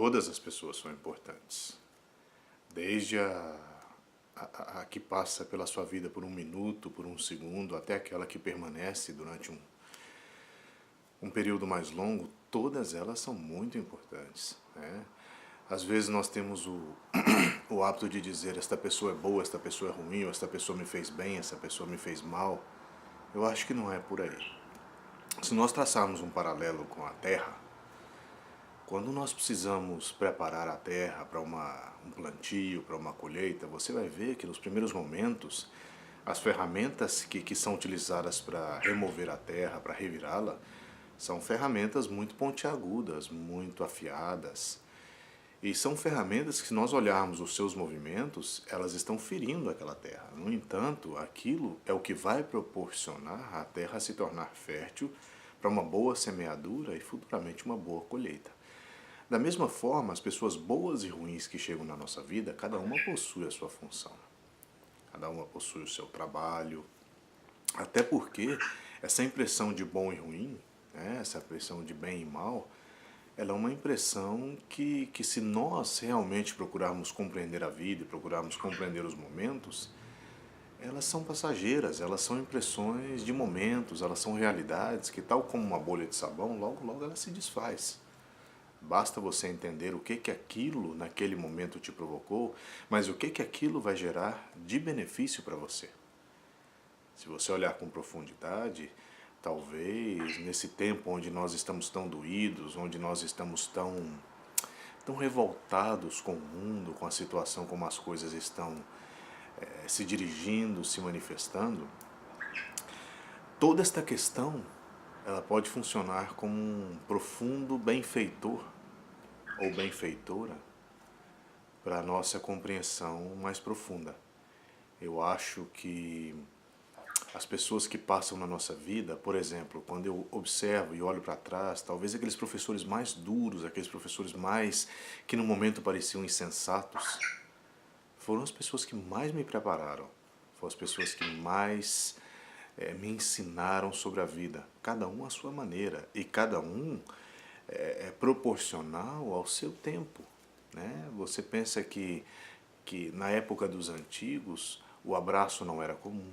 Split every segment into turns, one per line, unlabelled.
Todas as pessoas são importantes, desde a que passa pela sua vida por um minuto, por um segundo, até aquela que permanece durante um período mais longo. Todas elas são muito importantes, né? Às vezes nós temos o hábito de dizer: esta pessoa é boa, esta pessoa é ruim, ou esta pessoa me fez bem, essa pessoa me fez mal. Eu acho que não é por aí. Se nós traçarmos um paralelo com a Terra, quando nós precisamos preparar a terra para um plantio, para uma colheita, você vai ver que nos primeiros momentos, as ferramentas que são utilizadas para remover a terra, para revirá-la, são ferramentas muito pontiagudas, muito afiadas. E são ferramentas que, se nós olharmos os seus movimentos, elas estão ferindo aquela terra. No entanto, aquilo é o que vai proporcionar a terra se tornar fértil para uma boa semeadura e futuramente uma boa colheita. Da mesma forma, as pessoas boas e ruins que chegam na nossa vida, cada uma possui a sua função. Cada uma possui o seu trabalho. Até porque essa impressão de bom e ruim, né, essa impressão de bem e mal, ela é uma impressão que se nós realmente procurarmos compreender a vida e procurarmos compreender os momentos, elas são passageiras, elas são impressões de momentos, elas são realidades que, tal como uma bolha de sabão, logo logo ela se desfaz. Basta você entender o que aquilo naquele momento te provocou, mas o que aquilo vai gerar de benefício para você. Se você olhar com profundidade, talvez nesse tempo onde nós estamos tão doídos, onde nós estamos tão revoltados com o mundo, com a situação como as coisas estão se dirigindo, se manifestando, toda esta questão ela pode funcionar como um profundo benfeitor ou benfeitora para a nossa compreensão mais profunda. Eu acho que as pessoas que passam na nossa vida, por exemplo, quando eu observo e olho para trás, talvez aqueles professores mais duros, aqueles professores mais que no momento pareciam insensatos, foram as pessoas que mais me prepararam, foram as pessoas que mais me ensinaram sobre a vida, cada um à sua maneira, e cada um é proporcional ao seu tempo, né? Você pensa que na época dos antigos o abraço não era comum,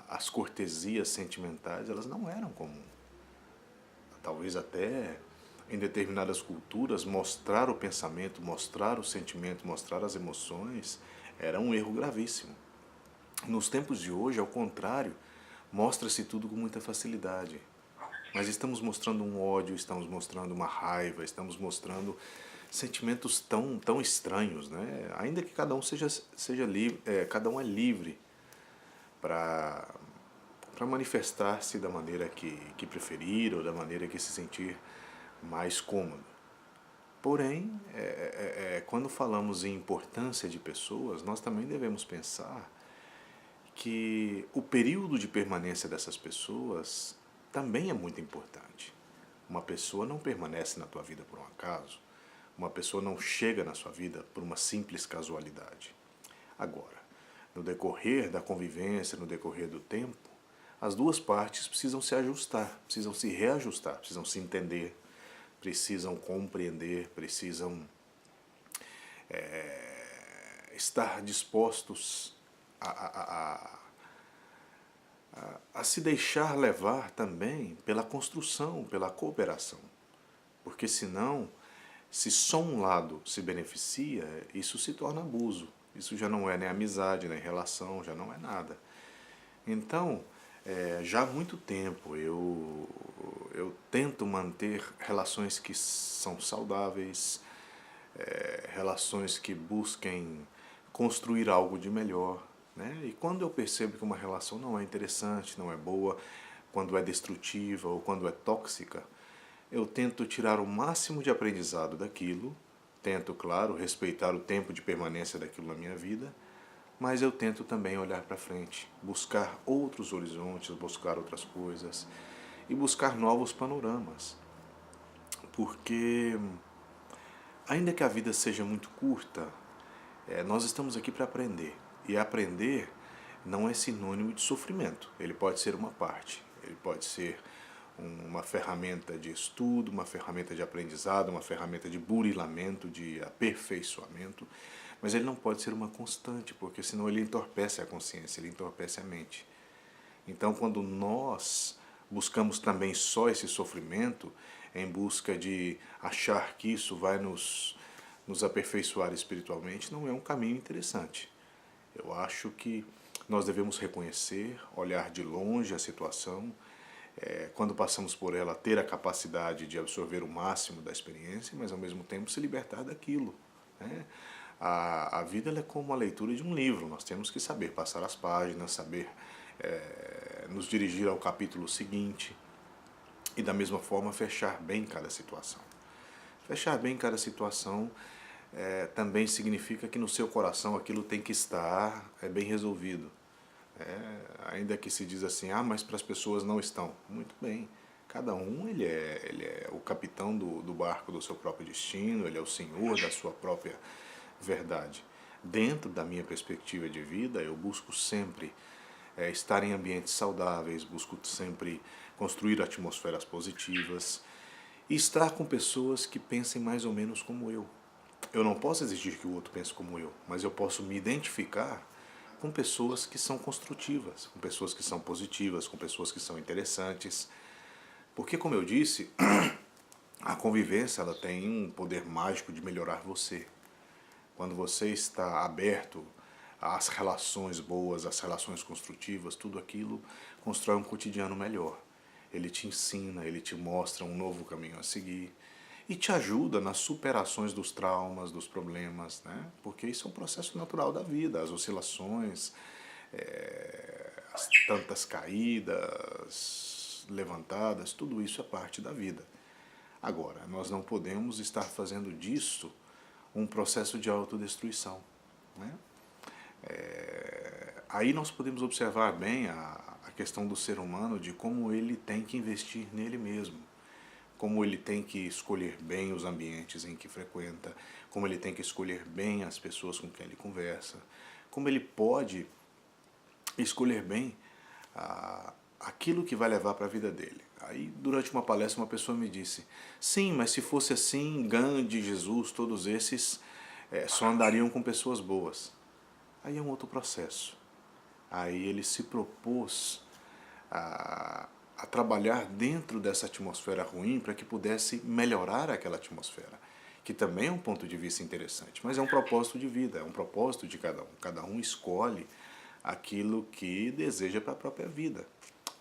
as cortesias sentimentais elas não eram comuns. Talvez até em determinadas culturas mostrar o pensamento, mostrar o sentimento, mostrar as emoções era um erro gravíssimo. Nos tempos de hoje, ao contrário, mostra-se tudo com muita facilidade. Mas estamos mostrando um ódio, estamos mostrando uma raiva, estamos mostrando sentimentos tão estranhos, né? Ainda que cada um seja livre, cada um é livre para manifestar-se da maneira que preferir ou da maneira que se sentir mais cômodo. Porém, quando falamos em importância de pessoas, nós também devemos pensar que o período de permanência dessas pessoas também é muito importante. Uma pessoa não permanece na tua vida por um acaso, uma pessoa não chega na sua vida por uma simples casualidade. Agora, no decorrer da convivência, no decorrer do tempo, as duas partes precisam se ajustar, precisam se reajustar, precisam se entender, precisam compreender, precisam estar dispostos a se deixar levar também pela construção, pela cooperação. Porque senão, se só um lado se beneficia, isso se torna abuso. Isso já não é nem amizade, nem relação, já não é nada. Então, já há muito tempo eu tento manter relações que são saudáveis, relações que busquem construir algo de melhor, né? E quando eu percebo que uma relação não é interessante, não é boa, quando é destrutiva ou quando é tóxica, eu tento tirar o máximo de aprendizado daquilo, tento, claro, respeitar o tempo de permanência daquilo na minha vida, mas eu tento também olhar para frente, buscar outros horizontes, buscar outras coisas e buscar novos panoramas. Porque, ainda que a vida seja muito curta, nós estamos aqui para aprender. E aprender não é sinônimo de sofrimento. Ele pode ser uma parte, ele pode ser uma ferramenta de estudo, uma ferramenta de aprendizado, uma ferramenta de burilamento, de aperfeiçoamento, mas ele não pode ser uma constante, porque senão ele entorpece a consciência, ele entorpece a mente. Então, quando nós buscamos também só esse sofrimento, em busca de achar que isso vai nos aperfeiçoar espiritualmente, não é um caminho interessante. Eu acho que nós devemos reconhecer, olhar de longe a situação, quando passamos por ela, ter a capacidade de absorver o máximo da experiência, mas ao mesmo tempo se libertar daquilo, né? A vida ela é como a leitura de um livro, nós temos que saber passar as páginas, saber nos dirigir ao capítulo seguinte e da mesma forma fechar bem cada situação. Fechar bem cada situação também significa que no seu coração aquilo tem que estar bem resolvido. Ainda que se diz assim, mas para as pessoas não estão. Muito bem, cada um ele é o capitão do barco do seu próprio destino, ele é o senhor da sua própria verdade. Dentro da minha perspectiva de vida, eu busco sempre estar em ambientes saudáveis, busco sempre construir atmosferas positivas e estar com pessoas que pensem mais ou menos como eu. Eu não posso exigir que o outro pense como eu, mas eu posso me identificar com pessoas que são construtivas, com pessoas que são positivas, com pessoas que são interessantes. Porque, como eu disse, a convivência ela tem um poder mágico de melhorar você. Quando você está aberto às relações boas, às relações construtivas, tudo aquilo constrói um cotidiano melhor. Ele te ensina, ele te mostra um novo caminho a seguir e te ajuda nas superações dos traumas, dos problemas, né? Porque isso é um processo natural da vida, as oscilações, as tantas caídas, levantadas, tudo isso é parte da vida. Agora, nós não podemos estar fazendo disso um processo de autodestruição, né? Aí nós podemos observar bem a questão do ser humano, de como ele tem que investir nele mesmo, como ele tem que escolher bem os ambientes em que frequenta, como ele tem que escolher bem as pessoas com quem ele conversa, como ele pode escolher bem aquilo que vai levar para a vida dele. Aí, durante uma palestra, uma pessoa me disse, sim, mas se fosse assim, Gandhi, Jesus, todos esses só andariam com pessoas boas. Aí é um outro processo. Aí ele se propôs a trabalhar dentro dessa atmosfera ruim para que pudesse melhorar aquela atmosfera, que também é um ponto de vista interessante, mas é um propósito de vida, é um propósito de cada um. Cada um escolhe aquilo que deseja para a própria vida.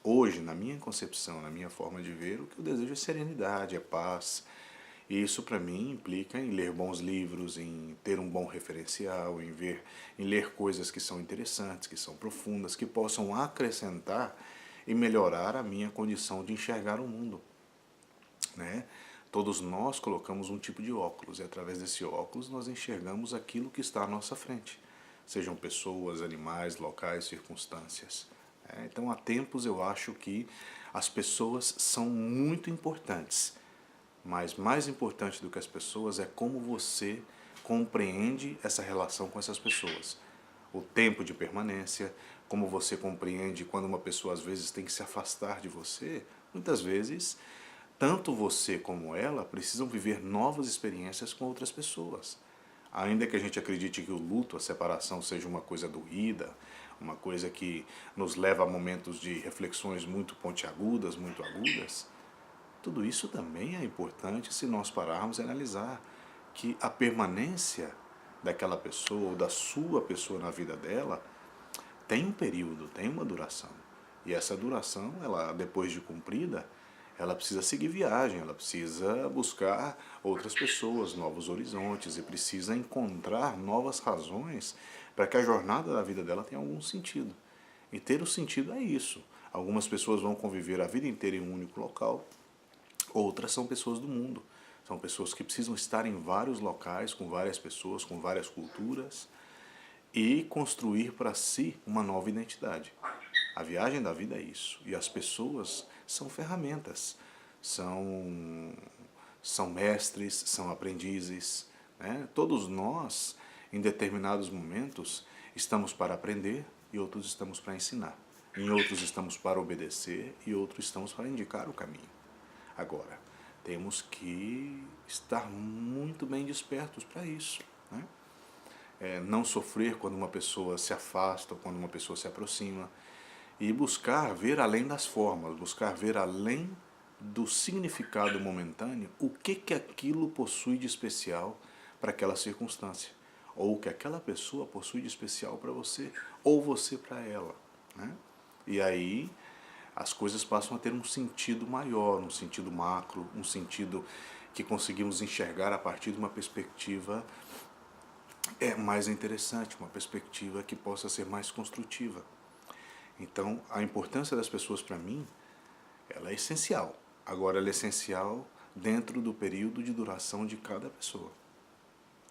Hoje, na minha concepção, na minha forma de ver, o que eu desejo é serenidade, é paz. E isso para mim implica em ler bons livros, em ter um bom referencial, em ler coisas que são interessantes, que são profundas, que possam acrescentar e melhorar a minha condição de enxergar o mundo, né? Todos nós colocamos um tipo de óculos e através desse óculos nós enxergamos aquilo que está à nossa frente, sejam pessoas, animais, locais, circunstâncias. Então há tempos eu acho que as pessoas são muito importantes, mas mais importante do que as pessoas é como você compreende essa relação com essas pessoas. O tempo de permanência, como você compreende quando uma pessoa às vezes tem que se afastar de você. Muitas vezes, tanto você como ela precisam viver novas experiências com outras pessoas. Ainda que a gente acredite que o luto, a separação seja uma coisa doída, uma coisa que nos leva a momentos de reflexões muito pontiagudas, muito agudas, tudo isso também é importante se nós pararmos e analisar que a permanência daquela pessoa ou da sua pessoa na vida dela tem um período, tem uma duração. E essa duração, ela depois de cumprida, ela precisa seguir viagem, ela precisa buscar outras pessoas, novos horizontes e precisa encontrar novas razões para que a jornada da vida dela tenha algum sentido. E ter o sentido é isso. Algumas pessoas vão conviver a vida inteira em um único local, outras são pessoas do mundo. São pessoas que precisam estar em vários locais, com várias pessoas, com várias culturas e construir para si uma nova identidade. A viagem da vida é isso. E as pessoas são ferramentas, são mestres, são aprendizes, né? Todos nós, em determinados momentos, estamos para aprender e outros estamos para ensinar. em outros estamos para obedecer e outros estamos para indicar o caminho. Agora, temos que estar muito bem despertos para isso, né? Não sofrer quando uma pessoa se afasta ou quando uma pessoa se aproxima, e buscar ver além das formas, buscar ver além do significado momentâneo, o que aquilo possui de especial para aquela circunstância, ou o que aquela pessoa possui de especial para você, ou você para ela, né? E aí as coisas passam a ter um sentido maior, um sentido macro, um sentido que conseguimos enxergar a partir de uma perspectiva mais interessante, uma perspectiva que possa ser mais construtiva. Então, a importância das pessoas para mim, ela é essencial. Agora, ela é essencial dentro do período de duração de cada pessoa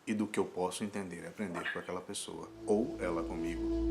e do que eu posso entender e aprender com aquela pessoa, ou ela comigo.